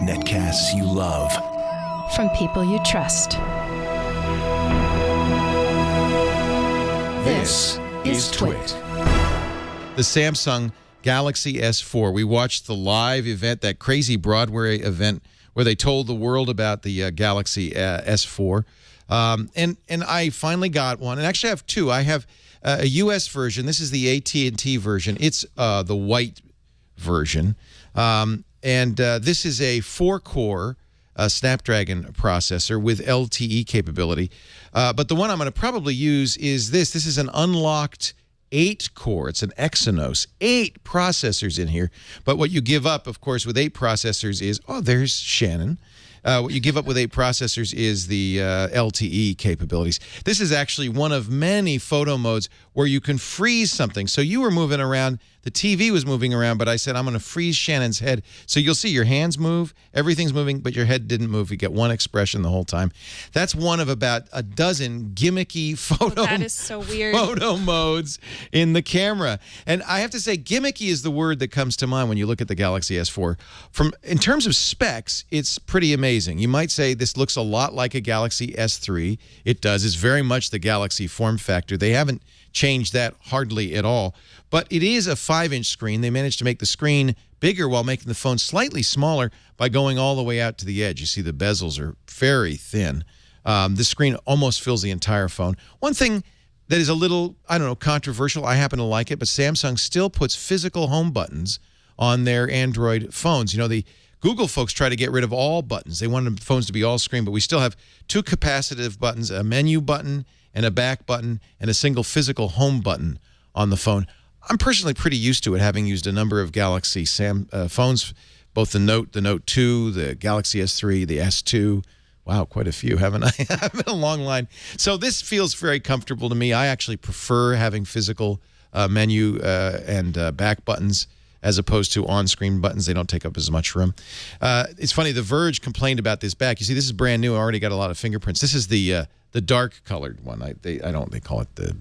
Netcasts you love. From people you trust. This is Twit. The Samsung Galaxy S4. We watched the live event, that crazy Broadway event where they told the world about the Galaxy S4. And I finally got one. And actually I have two. I have a US version. This is the AT&T version. It's the white version. This is a 4-core Snapdragon processor with LTE capability. But the one I'm going to probably use is this. This is an unlocked 8-core. It's an Exynos. 8 processors in here. But what you give up, of course, with 8 processors is, oh, there's Shannon. What you give up with 8 processors is the LTE capabilities. This is actually one of many photo modes where you can freeze something. So you were moving around, the TV was moving around, but I said, I'm going to freeze Shannon's head. So you'll see your hands move, everything's moving, but your head didn't move. You get one expression the whole time. That's one of about a dozen gimmicky That is so weird. photo modes in the camera. And I have to say, gimmicky is the word that comes to mind when you look at the Galaxy S4. In terms of specs, it's pretty amazing. You might say this looks a lot like a Galaxy S3. It does. It's very much the Galaxy form factor. They haven't changed that hardly at all. But it is a 5-inch screen. They managed to make the screen bigger while making the phone slightly smaller by going all the way out to the edge. You see the bezels are very thin. This screen almost fills the entire phone. One thing that is a little, I don't know, controversial, I happen to like it, but Samsung still puts physical home buttons on their Android phones. You know, the Google folks try to get rid of all buttons. They wanted phones to be all screen, but we still have 2 capacitive buttons, a menu button and a back button, and a single physical home button on the phone. I'm personally pretty used to it, having used a number of Galaxy phones, both the Note 2, the Galaxy S3, the S2. Wow, quite a few, haven't I? I've been a long line. So this feels very comfortable to me. I actually prefer having physical menu and back buttons as opposed to on-screen buttons. They don't take up as much room. It's funny, The Verge complained about this back. You see, this is brand new. I already got a lot of fingerprints. This is the dark-colored one. They call it the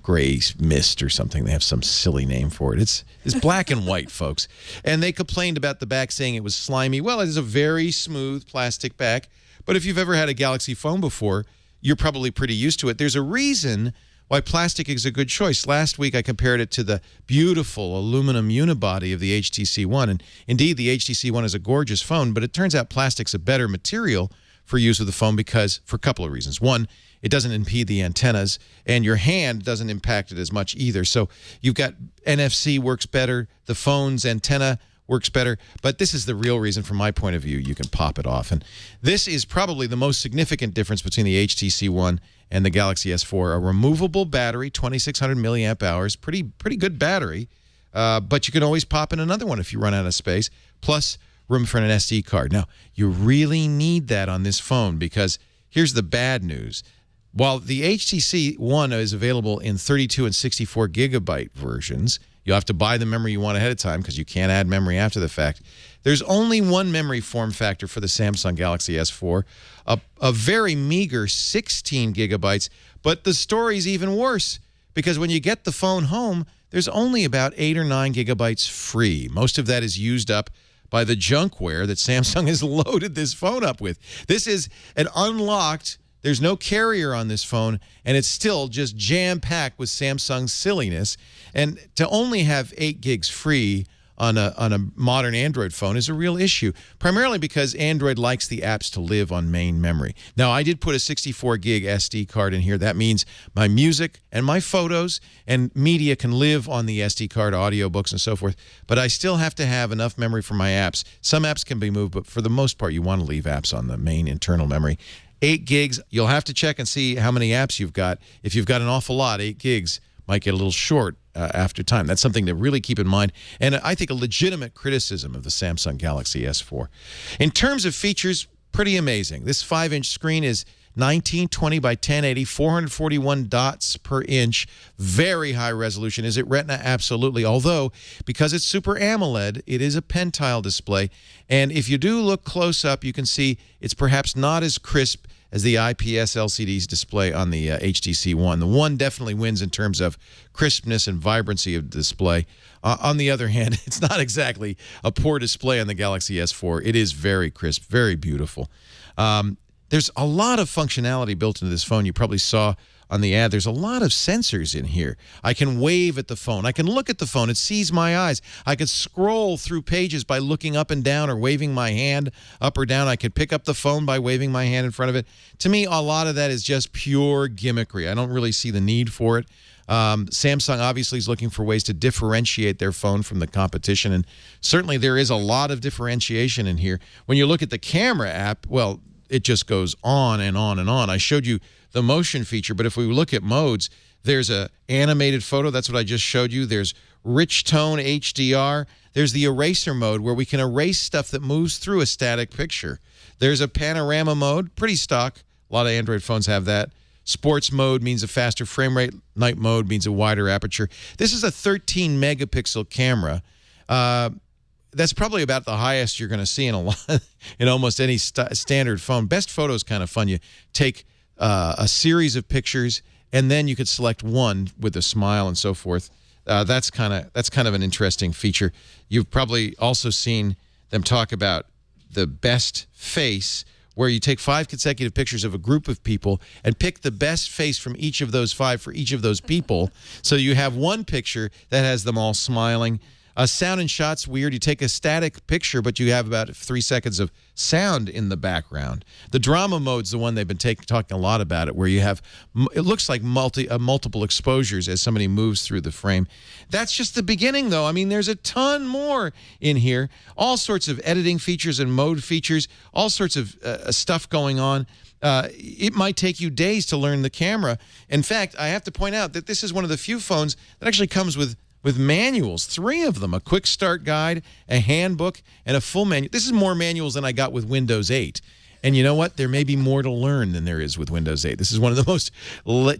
gray mist or something. They have some silly name for it. It's black and white, folks. And they complained about the back, saying it was slimy. Well, it is a very smooth plastic back. But if you've ever had a Galaxy phone before, you're probably pretty used to it. There's a reason why plastic is a good choice. Last week, I compared it to the beautiful aluminum unibody of the HTC One. And indeed, the HTC One is a gorgeous phone, but it turns out plastic's a better material for use of the phone for a couple of reasons. One, it doesn't impede the antennas, and your hand doesn't impact it as much either. So you've got NFC works better, the phone's antenna works better, but this is the real reason from my point of view you can pop it off. And this is probably the most significant difference between the HTC One and the Galaxy S4. A removable battery, 2,600 milliamp hours, pretty good battery, but you can always pop in another one if you run out of space, plus room for an SD card. Now, you really need that on this phone because here's the bad news. While the HTC One is available in 32 and 64 gigabyte versions, you'll have to buy the memory you want ahead of time because you can't add memory after the fact. There's only one memory form factor for the Samsung Galaxy S4, a very meager 16 gigabytes, but the story's even worse because when you get the phone home, there's only about 8 or 9 gigabytes free. Most of that is used up by the junkware that Samsung has loaded this phone up with. This is an unlocked, there's no carrier on this phone, and it's still just jam-packed with Samsung silliness. And to only have 8 gigs free on a modern Android phone is a real issue, primarily because Android likes the apps to live on main memory. Now, I did put a 64 gig SD card in here. That means my music and my photos and media can live on the SD card, audiobooks and so forth, but I still have to have enough memory for my apps. Some apps can be moved, but for the most part, you want to leave apps on the main internal memory. 8 gigs, you'll have to check and see how many apps you've got. If you've got an awful lot, 8 gigs might get a little short after time. That's something to really keep in mind, and I think a legitimate criticism of the Samsung Galaxy S4. In terms of features, pretty amazing. This 5-inch screen is 1920 by 1080, 441 dots per inch, very high resolution. Is it Retina? Absolutely. Although, because it's Super AMOLED, it is a pentile display. And if you do look close up, you can see it's perhaps not as crisp as the IPS LCDs display on the HTC One. The One definitely wins in terms of crispness and vibrancy of display. On the other hand, it's not exactly a poor display on the Galaxy S4. It is very crisp, very beautiful. There's a lot of functionality built into this phone. You probably saw on the ad, there's a lot of sensors in here. I can wave at the phone. I can look at the phone. It sees my eyes. I could scroll through pages by looking up and down or waving my hand up or down. I could pick up the phone by waving my hand in front of it. To me, a lot of that is just pure gimmickry. I don't really see the need for it. Samsung obviously is looking for ways to differentiate their phone from the competition, and certainly there is a lot of differentiation in here. When you look at the camera app, well, it just goes on and on and on. I showed you the motion feature, but if we look at modes, there's a animated photo. That's what I just showed you. There's rich tone HDR. There's the eraser mode where we can erase stuff that moves through a static picture. There's a panorama mode, pretty stock. A lot of Android phones have that. Sports mode means a faster frame rate. Night mode means a wider aperture. This is a 13 megapixel camera. That's probably about the highest you're going to see in in almost any standard phone. Best photo is kind of fun. You take a series of pictures, and then you could select one with a smile and so forth. That's kind of an interesting feature. You've probably also seen them talk about the best face, where you take 5 consecutive pictures of a group of people and pick the best face from each of those 5 for each of those people. So you have one picture that has them all smiling. Sound and shot's weird. You take a static picture, but you have about 3 seconds of sound in the background. The drama mode's the one they've been talking a lot about it, where you have, it looks like multiple exposures as somebody moves through the frame. That's just the beginning, though. I mean, there's a ton more in here. All sorts of editing features and mode features, all sorts of stuff going on. It might take you days to learn the camera. In fact, I have to point out that this is one of the few phones that actually comes with manuals, 3 of them, a quick start guide, a handbook, and a full manual. This is more manuals than I got with Windows 8. And you know what? There may be more to learn than there is with Windows 8. This is one of the most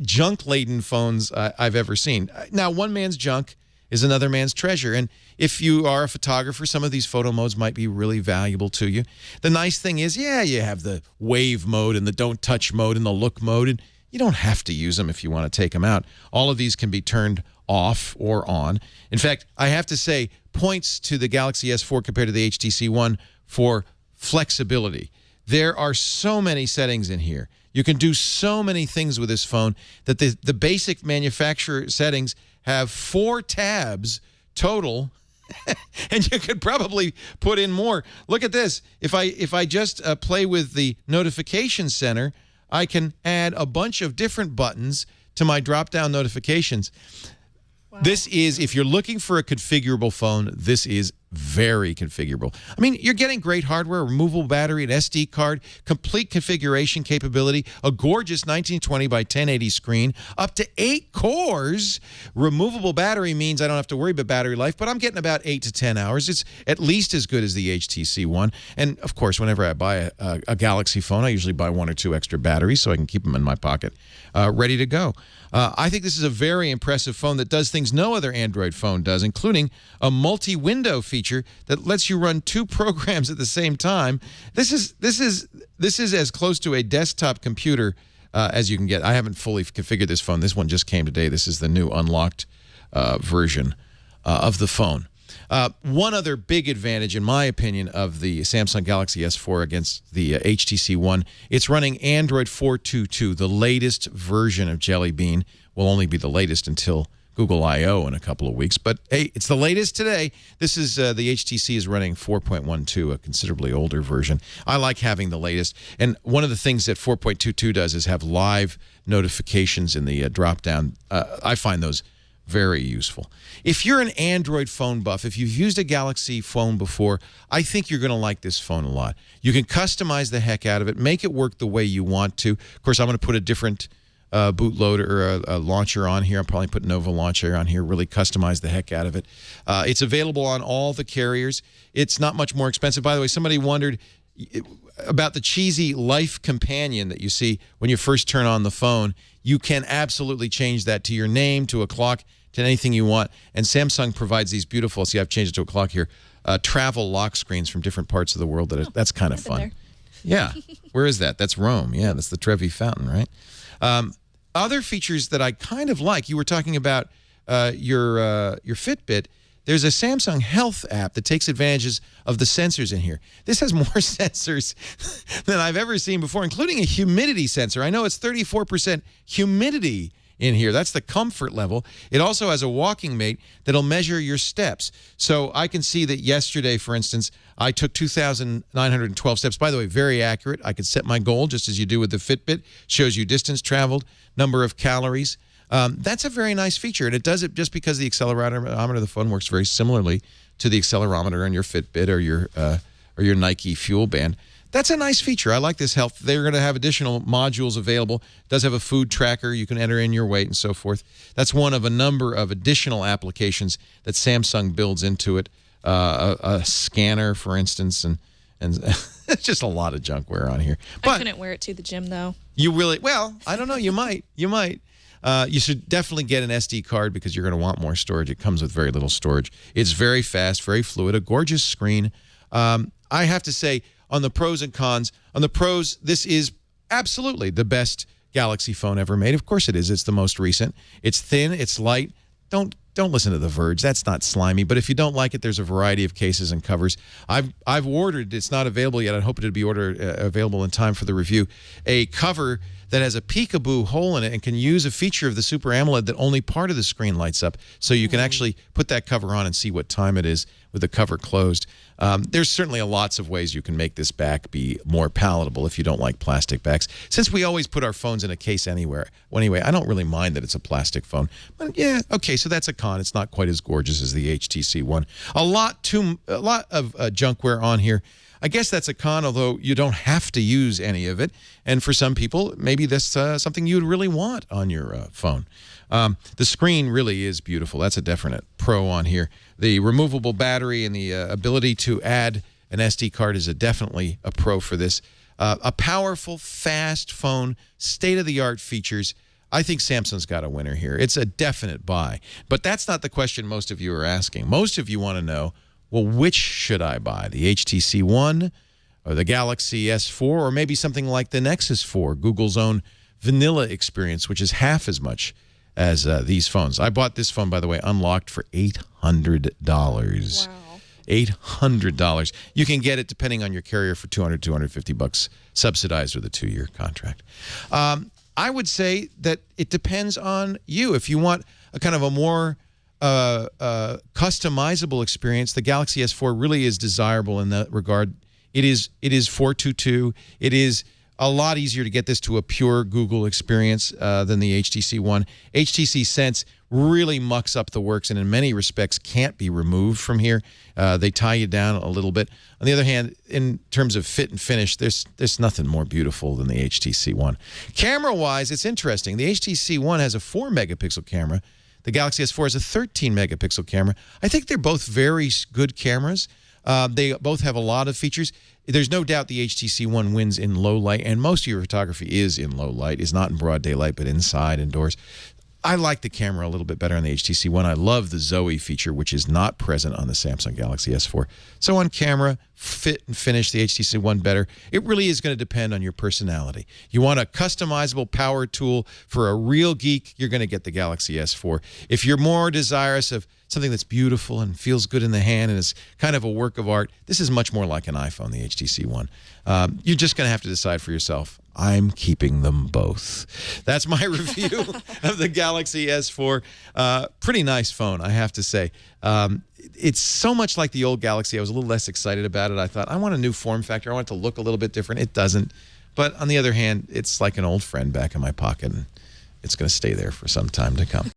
junk-laden phones I've ever seen. Now, one man's junk is another man's treasure. And if you are a photographer, some of these photo modes might be really valuable to you. The nice thing is, yeah, you have the wave mode and the don't touch mode and the look mode, and you don't have to use them if you want to take them out. All of these can be turned off or on. In fact, I have to say, points to the Galaxy S4 compared to the HTC One for flexibility. There are so many settings in here. You can do so many things with this phone that the basic manufacturer settings have 4 tabs total, and you could probably put in more. Look at this. If I just play with the notification center, I can add a bunch of different buttons to my drop-down notifications. Wow. This is, if you're looking for a configurable phone, this is very configurable. I mean, you're getting great hardware, removable battery, an SD card, complete configuration capability, a gorgeous 1920 by 1080 screen, up to 8 cores. Removable battery means I don't have to worry about battery life, but I'm getting about 8 to 10 hours. It's at least as good as the HTC One. And, of course, whenever I buy a Galaxy phone, I usually buy 1 or 2 extra batteries so I can keep them in my pocket ready to go. I think this is a very impressive phone that does things no other Android phone does, including a multi-window feature that lets you run 2 programs at the same time. This is as close to a desktop computer as you can get. I haven't fully configured this phone. This one just came today. This is the new unlocked version of the phone. One other big advantage, in my opinion, of the Samsung Galaxy S4 against the HTC One, it's running Android 4.2.2, the latest version of Jelly Bean. Will only be the latest until Google I/O in a couple of weeks. But, hey, it's the latest today. This is the HTC is running 4.12, a considerably older version. I like having the latest. And one of the things that 4.22 does is have live notifications in the drop-down. I find those very useful. If you're an Android phone buff, if you've used a Galaxy phone before, I think you're going to like this phone a lot. You can customize the heck out of it, make it work the way you want to. Of course, I'm going to put a different bootloader or a launcher on here. I'll probably put Nova Launcher on here, really customize the heck out of it. It's available on all the carriers. It's not much more expensive. By the way, somebody wondered about the cheesy Life Companion that you see when you first turn on the phone. You can absolutely change that to your name, to a clock, to anything you want. And Samsung provides these beautiful, see, I've changed it to a clock here, travel lock screens from different parts of the world. That's kind of fun. Yeah. Where is that? That's Rome. Yeah, that's the Trevi Fountain, right? Other features that I kind of like, you were talking about your Fitbit. There's a Samsung Health app that takes advantages of the sensors in here. This has more sensors than I've ever seen before, including a humidity sensor. I know it's 34% humidity in here. That's the comfort level. It also has a walking mate that'll measure your steps. So I can see that yesterday, for instance, I took 2,912 steps. By the way, very accurate. I could set my goal just as you do with the Fitbit. Shows you distance traveled, number of calories. That's a very nice feature, and it does it just because the accelerometer of the phone works very similarly to the accelerometer on your Fitbit or your Nike Fuel Band. That's a nice feature. I like this health. They're going to have additional modules available. It does have a food tracker. You can enter in your weight and so forth. That's one of a number of additional applications that Samsung builds into it. A scanner, for instance, and it's just a lot of junkware on here. But I couldn't wear it to the gym, though. You really, well, I don't know. You might. You might. You should definitely get an SD card because you're going to want more storage. It comes with very little storage. It's very fast, very fluid, a gorgeous screen. I have to say, on the pros and cons, on the pros, this is absolutely the best Galaxy phone ever made. Of course it is. It's the most recent. It's thin. It's light. Don't listen to The Verge. That's not slimy. But if you don't like it, there's a variety of cases and covers. I've ordered. It's not available yet. I hope it'll be available in time for the review. A cover that has a peekaboo hole in it and can use a feature of the Super AMOLED that only part of the screen lights up. So you can actually put that cover on and see what time it is with the cover closed. There's certainly lots of ways you can make this back be more palatable if you don't like plastic backs. Since we always put our phones in a case anywhere. Well, anyway, I don't really mind that it's a plastic phone. But yeah, okay, so that's a con. It's not quite as gorgeous as the HTC One. A lot of junkware on here. I guess that's a con, although you don't have to use any of it. And for some people, maybe that's something you'd really want on your phone. The screen really is beautiful. That's a definite pro on here. The removable battery and the ability to add an SD card is definitely a pro for this. A powerful, fast phone, state-of-the-art features. I think Samsung's got a winner here. It's a definite buy. But that's not the question most of you are asking. Most of you want to know, well, which should I buy? The HTC One or the Galaxy S4 or maybe something like the Nexus 4, Google's own vanilla experience, which is half as much as these phones. I bought this phone, by the way, unlocked for $800. Wow. $800. You can get it, depending on your carrier, for $200, $250, subsidized with a 2-year contract. I would say that it depends on you. If you want a kind of a more customizable experience, the Galaxy S4 really is desirable in that regard. It is 422. It is a lot easier to get this to a pure Google experience than the HTC One. HTC Sense really mucks up the works and in many respects can't be removed from here. They tie you down a little bit. On the other hand, in terms of fit and finish, there's nothing more beautiful than the HTC One. Camera-wise, it's interesting. The HTC One has a 4-megapixel camera. The Galaxy S4 has a 13-megapixel camera. I think they're both very good cameras. They both have a lot of features. There's no doubt the HTC One wins in low light, and most of your photography is in low light. It's not in broad daylight, but inside, indoors. I like the camera a little bit better on the HTC One. I love the Zoe feature, which is not present on the Samsung Galaxy S4. So on camera, fit and finish the HTC One better. It really is going to depend on your personality. You want a customizable power tool for a real geek, you're going to get the Galaxy S4. If you're more desirous of something that's beautiful and feels good in the hand and is kind of a work of art, this is much more like an iPhone, the HTC One. You're just going to have to decide for yourself. I'm keeping them both. That's my review of the Galaxy S4. Pretty nice phone, I have to say. It's so much like the old Galaxy. I was a little less excited about it. I thought, I want a new form factor. I want it to look a little bit different. It doesn't. But on the other hand, it's like an old friend back in my pocket, and it's going to stay there for some time to come.